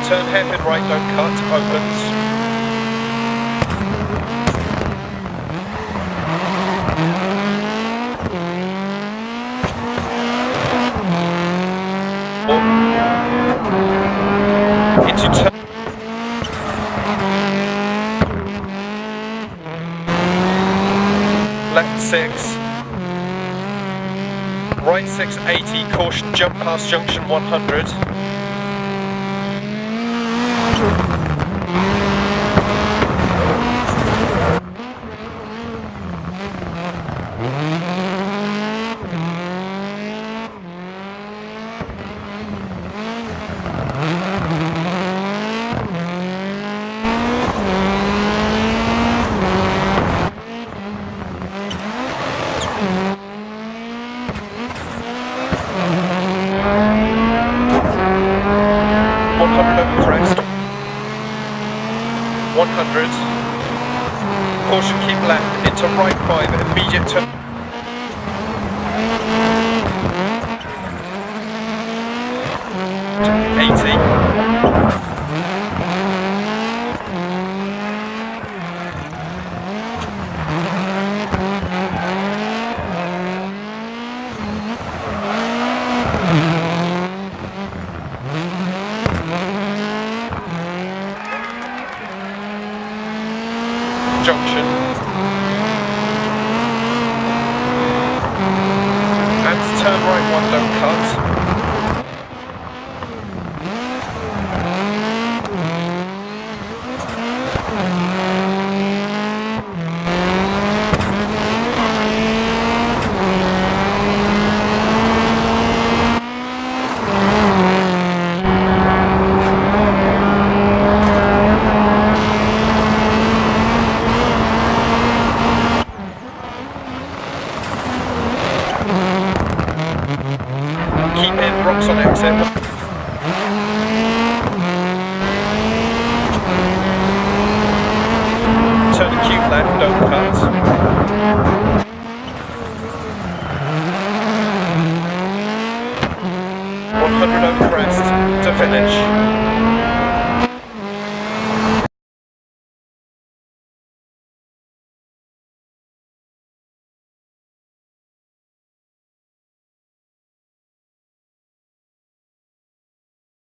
Turn hairpin right, don't cut, opens. Into turn. Left 6. Right 680, caution, jump past junction 100. Over crest. 100. Caution, keep left into right 5, immediate turn. To 80. Junction. And turn right 1, don't cut. Keep in, rocks on exit. Turn acute left, don't cut. 100 over crest to finish.